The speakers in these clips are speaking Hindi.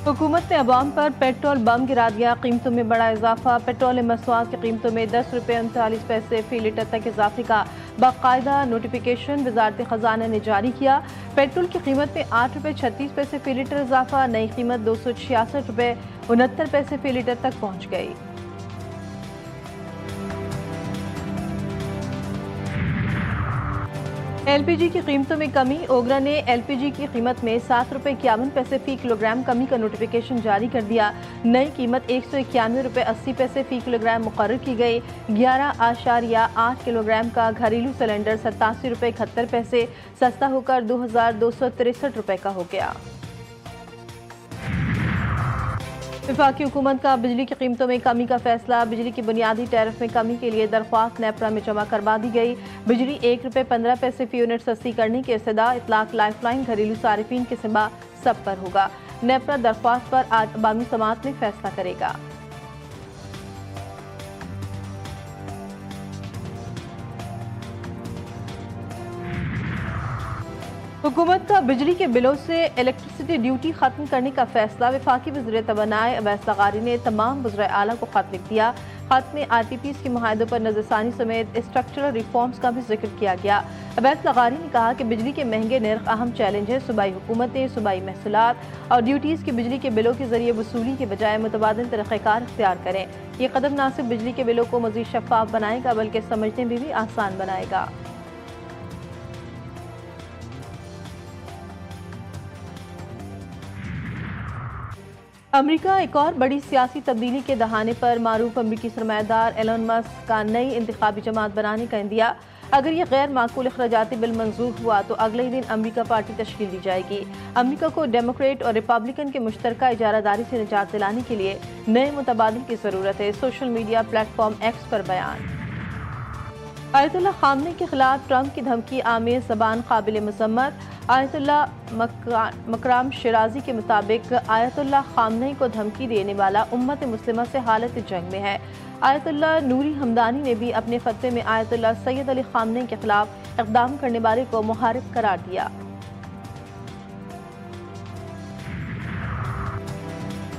हुकूमत ने अवाम पर पेट्रोल बम गिरा दिया, कीमतों में बड़ा इजाफा। पेट्रोल मसवाद की कीमतों में 10 रुपये 39 पैसे फी लीटर तक इजाफे का बाकायदा नोटिफिकेशन वजारत खजाना ने जारी किया। पेट्रोल की कीमत में 8 रुपये 36 पैसे फी लीटर इजाफा, नई कीमत 266 रुपये 69 पैसे फी लीटर तक पहुँच गई। एलपीजी की कीमतों में कमी। ओगरा ने एलपीजी की कीमत में 7 रुपये 51 पैसे फी किलोग्राम कमी का नोटिफिकेशन जारी कर दिया। नई कीमत 191 रुपये 80 पैसे फी किलोग्राम मुकर्रर की गई। 11.8 किलोग्राम का घरेलू सिलेंडर 87 रुपये 71 पैसे सस्ता होकर 2263 रुपये का हो गया। वफाकी हुकूमत का बिजली की कीमतों में कमी का फैसला। बिजली की बुनियादी टैरिफ में कमी के लिए दरख्वास्त नेपरा में जमा करवा दी गई। बिजली 1 रुपये 15 पैसे फी यूनिट सस्ती करने की इस्तदा इतलाक लाइफलाइन घरेलू सारिफीन के सिवा सब पर होगा। नेपरा दरख्वास्त पर आज अवामी समाअत में फैसला करेगा। हुकूमत का बिजली के बिलों से इलेक्ट्रिसिटी ड्यूटी खत्म करने का फैसला। वफाकी वज़ीर तवानाई अवैस लगारी ने तमाम वज़ीर आला को खत लिख दिया। खत में RTPs के मुआहदों पर नज़रसानी समेत स्ट्रक्चरल रिफॉर्म्स का भी जिक्र किया गया। अवैस लगारी ने कहा कि बिजली के महंगे नर्ख अहम चैलेंज है। सूबाई हुकूमतें सूबाई महसूलात और ड्यूटीज़ की बिजली के बिलों के जरिए वसूली के बजाय मुतबादिल तरीक़ेकार इख्तियार करें। ये कदम न सिर्फ बिजली के बिलों को मज़ीद शफ़ाफ बनाएगा बल्कि समझने में भी आसान बनाएगा। अमेरिका एक और बड़ी सियासी तब्दीली के दहाने पर मारूफ अमरीकी सरमायादार एलन मस्क का नई इंतखाबी जमात बनाने का इंदिया। अगर ये गैर माकूल अखराजाती बिल मंजूर हुआ तो अगले ही दिन अमरीका पार्टी तश्कील दी जाएगी। अमरीका को डेमोक्रेट और रिपब्लिकन के मुश्तरका इजारादारी से निजात दिलाने के लिए नए मुतबादिल की जरूरत है। सोशल मीडिया प्लेटफॉर्म एक्स पर बयान। आयतुल्लाह खामनेई के खिलाफ ट्रंप की धमकी आमिर ज़बान काबिल मज़म्मत। आयतुल्लाह मकराम शिराजी के मुताबिक आयतुल्लाह खामनेई को धमकी देने वाला उम्मत मुस्लिमा से हालत जंग में है। आयतुल्लाह नूरी हमदानी ने भी अपने फतवे में आयतुल्लाह सैयद अली खामनेई के खिलाफ इक़दाम करने वाले को मुहारिब करार दिया।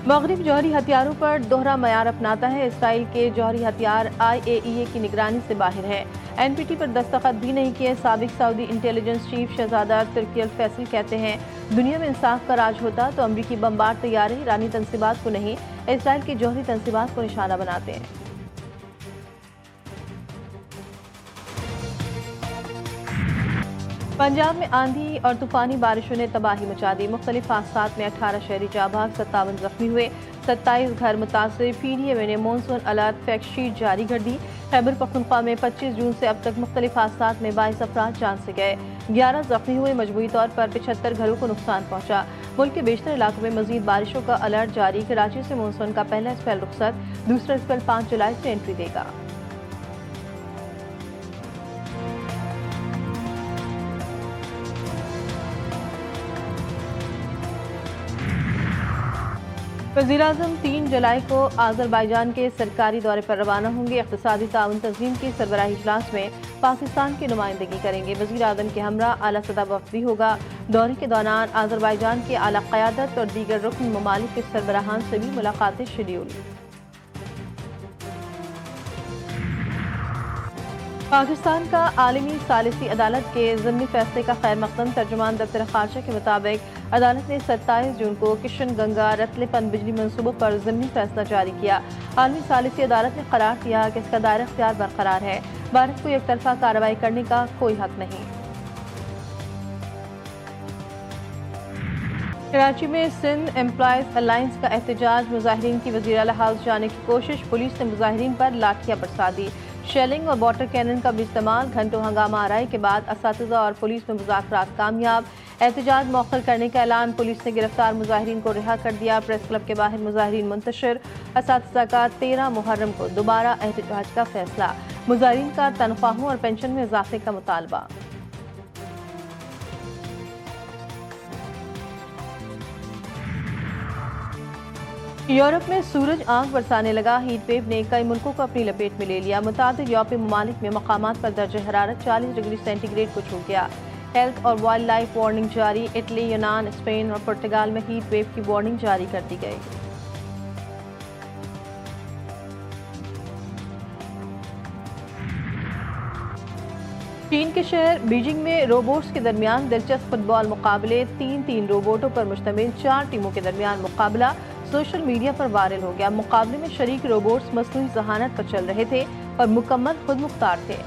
मगरिब जौहरी हथियारों पर दोहरा मयार अपनाता है। इसराइल के जौहरी हथियार IAEA की निगरानी से बाहर है। NPT पर दस्तखत भी नहीं किए। साबिक सऊदी इंटेलिजेंस चीफ शहजादा तुर्की अल फैसल कहते हैं, दुनिया में इंसाफ का राज होता तो अमरीकी बमबार तैयारे ईरानी तंसीबात को नहीं, इसराइल की जौहरी तंसीबात को निशाना बनाते हैं। पंजाब में आंधी और तूफानी बारिशों ने तबाही मचा दी। मुख्तलिफ हादसात में 18 शहरी जाबाग, 57 जख्मी हुए, 27 घर मुतासर। PDM ने मानसून अलर्ट फैक्ट शीट जारी कर दी। खैबर पख्तूनख्वा में 25 जून से अब तक मुख्तलिफ हादसात में 22 अफराद जान से गए, 11 जख्मी हुए। मजबूरी तौर पर 75 घरों को नुकसान पहुंचा। मुल्क के बेशतर इलाकों में मजीद बारिशों का अलर्ट जारी। कराची से मानसून का पहला स्पेल रुखसत, दूसरा स्पेल 5 जुलाई से एंट्री देगा। वज़ीर-ए-आज़म 3 जुलाई को आज़रबाईजान के सरकारी दौरे पर रवाना होंगे। इक़्तिसादी ताउन तंज़ीम की सरबराही इजलास में पाकिस्तान की नुमाइंदगी करेंगे। वज़ीर-ए-आज़म के हमरा आला सतह वफ़द भी होगा। दौरे के दौरान आज़रबाईजान के आला क़यादत और दीगर रुकन ममालिक के सरबराहान से भी मुलाकातें शेड्यूल। पाकिस्तान का आलमी सालिसी अदालत के ज़िमनी फैसले का खैर मकदम। तर्जुमान दफ्तर ख़ारजा के मुताबिक अदालत ने 27 जून को किशन गंगा रतलेपन बिजली मनसूबों पर ज़िमनी फैसला जारी किया। आलमी सालिसी अदालत ने करार दिया कि इसका दायरा इख्तियार बरकरार है। भारत को एक तरफा कार्रवाई करने का कोई हक नहीं। कराची में सिंध एम्प्लॉयज अलायंस का एहतजाज। मुजाहिरीन की वज़ीर आला हाउस जाने की कोशिश, पुलिस ने मुजाहिरीन पर लाठियां बरसा दी। शेलिंग और वाटर कैनन का भी इस्तेमाल। घंटों हंगामा आराई के बाद असातिज़ा और पुलिस में मुज़ाकरात कामयाब। एहतजाज मौखर करने का ऐलान। पुलिस ने गिरफ्तार मुजाहिरीन को रिहा कर दिया। प्रेस क्लब के बाहर मुजाहिरीन मुंतशिर। असातिज़ा का 13 मुहर्रम को दोबारा एहतजाज का फैसला। मुजाहिरीन का तनख्वाहों और पेंशन में इजाफे का मुतालबा। यूरोप में सूरज आंख बरसाने लगा। हीट वेव ने कई मुल्कों को अपनी लपेट में ले लिया। मुतादिद यूरोपीय ममालिक में मकामात पर दर्जा हरारत 40 डिग्री सेंटीग्रेड को छू गया। हेल्थ और वाइल्ड लाइफ वार्निंग जारी। इटली, यूनान, स्पेन और पुर्तगाल में हीट वेव की वार्निंग जारी कर दी गई। चीन के शहर बीजिंग में रोबोट्स के दरमियान दिलचस्प फुटबॉल मुकाबले। तीन रोबोटों पर मुश्तमिल 4 टीमों के दरमियान मुकाबला सोशल मीडिया पर वायरल हो गया। मुकाबले में शरीक रोबोट्स मसनूई जहानत पर चल रहे थे और मुकम्मल खुद मुख्तार थे।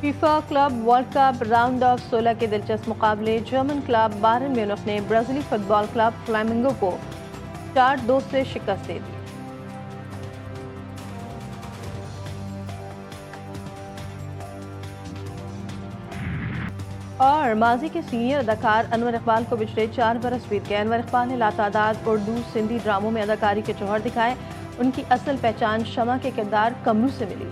FIFA club world cup round of 16 के दिलचस्प मुकाबले। जर्मन क्लब बायरन म्यूनिख ने ब्राजीली फुटबॉल क्लब फ्लामिंगो को 4-2 से शिकस्त दे दी। और माजी के सीनियर अदाकार अनवर इकबाल को पिछले 4 बरस बीत गए। अनवर इकबाल ने लातादाद उर्दू सिंधी ड्रामों में अदाकारी के जौहर दिखाए। उनकी असल पहचान शमा के किरदार कमरू से मिली।